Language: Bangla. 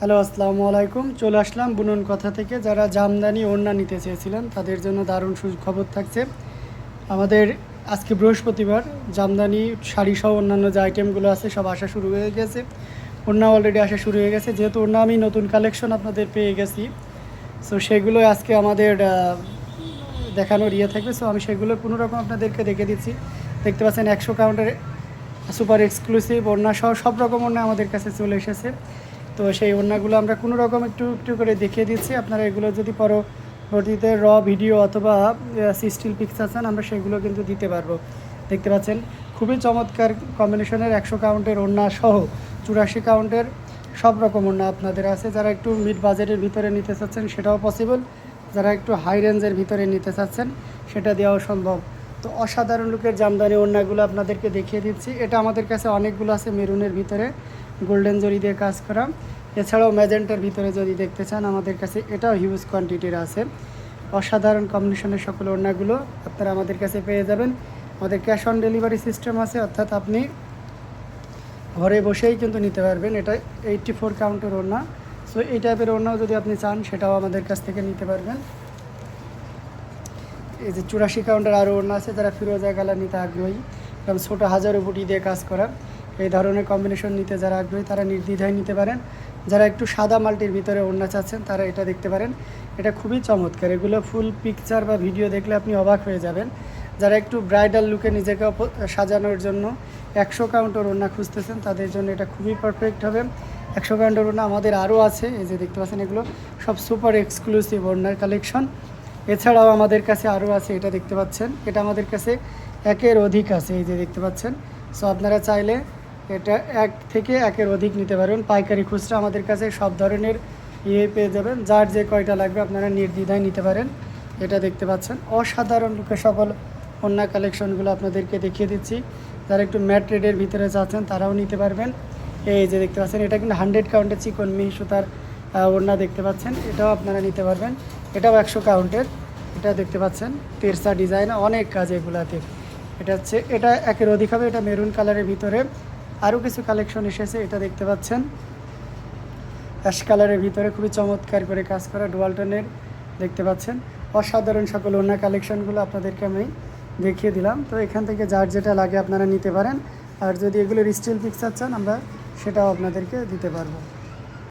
হ্যালো, আসসালামু আলাইকুম। চলে আসলাম বুনন কথা থেকে। যারা জামদানি ওড়না নিতে চেয়েছিলেন তাদের জন্য দারুণ সুখবর থাকছে। আমাদের আজকে বৃহস্পতিবার জামদানি শাড়িসহ অন্যান্য যে আইটেমগুলো আছে সব আসা শুরু হয়ে গেছে। ওড়না অলরেডি আসা শুরু হয়ে গেছে। যেহেতু ওড়না আমি নতুন কালেকশন আপনাদের পেয়ে গেছি, সো সেগুলো আজকে আমাদের দেখানোর থাকবে। সো আমি সেগুলো কোনো রকম আপনাদেরকে দেখে দিচ্ছি। দেখতে পাচ্ছেন 100 কাউন্টার সুপার এক্সক্লুসিভ ওড়না সহ সব রকম ওড়না আমাদের কাছে চলে এসেছে। তো সেই ওড়নাগুলো আমরা কোনো রকম একটু একটু করে দেখিয়ে দিচ্ছি। আপনারা এগুলো যদি পরবর্তীতে ভিডিও অথবা স্টিল পিকচার চান, আমরা সেগুলো কিন্তু দিতে পারবো। দেখতে পাচ্ছেন খুবই চমৎকার কম্বিনেশনের 100 কাউন্টের ওড়না সহ 84 কাউন্টের সব রকম ওড়না আপনাদের আছে। যারা একটু মিড বাজেটের ভিতরে নিতে চাচ্ছেন সেটাও পসিবল, যারা একটু হাই রেঞ্জের ভিতরে নিতে চাচ্ছেন সেটা দেওয়াও সম্ভব। তো অসাধারণ লুকের জামদানি ওড়নাগুলো আপনাদেরকে দেখিয়ে দিচ্ছি। এটা আমাদের কাছে অনেকগুলো আছে মেরুনের ভিতরে গোল্ডেন জরি দিয়ে কাজ করা। এছাড়াও ম্যাজেন্টার ভিতরে যদি দেখতে চান আমাদের কাছে এটাও হিউজ কোয়ান্টিটির আছে। অসাধারণ কম্বিনেশনের সকল ওড়নাগুলো আপনারা আমাদের কাছে পেয়ে যাবেন। আমাদের ক্যাশ অন ডেলিভারি সিস্টেম আছে, অর্থাৎ আপনি ঘরে বসেই কিন্তু নিতে পারবেন। এটা 84 কাউন্টের ওড়না। সো এই টাইপের ওড়নাও যদি আপনি চান সেটাও আমাদের কাছ থেকে নিতে পারবেন। এই যে 84 কাউন্টার আরও ওড়না আছে, যারা ফিরোজা কালার নিতে আগ্রহী এবং ছোটো হাজারো বুটি দিয়ে কাজ করা এই ধরনের কম্বিনেশন নিতে যারা আগ্রহী তারা নির্দ্বিধায় নিতে পারেন। যারা একটু সাদা মাল্টির ভিতরে ওড়না চাচ্ছেন তারা এটা দেখতে পারেন। এটা খুবই চমৎকার। এগুলো ফুল পিকচার বা ভিডিও দেখলে আপনি অবাক হয়ে যাবেন। যারা একটু ব্রাইডাল লুকে নিজেকে সাজানোর জন্য 100 কাউন্টার ওড়না খুঁজতেছেন তাদের জন্য এটা খুবই পারফেক্ট হবে। 100 কাউন্টার ওড়না আমাদের আরও আছে। এই যে দেখতে পাচ্ছেন এগুলো সব সুপার এক্সক্লুসিভ ওড়নার কালেকশন। এছাড়াও আমাদের কাছে আরও আছে, এটা দেখতে পাচ্ছেন, এটা আমাদের কাছে একের অধিক আছে। এই যে দেখতে পাচ্ছেন। সো আপনারা চাইলে এটা এক থেকে একের অধিক নিতে পারবেন। পাইকারি খুচরা আমাদের কাছে সব ধরনের পেয়ে যাবেন। যার যে কয়টা লাগবে আপনারা নির্দ্বিধায় নিতে পারেন। এটা দেখতে পাচ্ছেন অসাধারণ লুকে সকল ওড়না কালেকশনগুলো আপনাদেরকে দেখিয়ে দিচ্ছি। যারা একটু ম্যাট রেডের ভিতরে চাচ্ছেন তারাও নিতে পারবেন। এই যে দেখতে পাচ্ছেন এটা কিন্তু 100 কাউন্টের চিকন মিহি সুতার ওড়না দেখতে পাচ্ছেন, এটাও আপনারা নিতে পারবেন। এটাও 100 কাউন্টের। এটা দেখতে পাচ্ছেন তেরসা ডিজাইন, অনেক কাজ এগুলাতে। এটা একের অধিক হবে। এটা মেরুন কালারের ভিতরে আরও কিছু কালেকশন এসেছে। এটা দেখতে পাচ্ছেন অ্যাশ কালারের ভিতরে খুবই চমৎকার করে কাজ করা ডুয়ালটনের দেখতে পাচ্ছেন। অসাধারণ সকল ওড়না কালেকশনগুলো আপনাদেরকে আমি দেখিয়ে দিলাম। তো এখান থেকে যার যেটা লাগে আপনারা নিতে পারেন। আর যদি এগুলোর স্টিল পিকচার চান আমরা সেটাও আপনাদেরকে দিতে পারবো।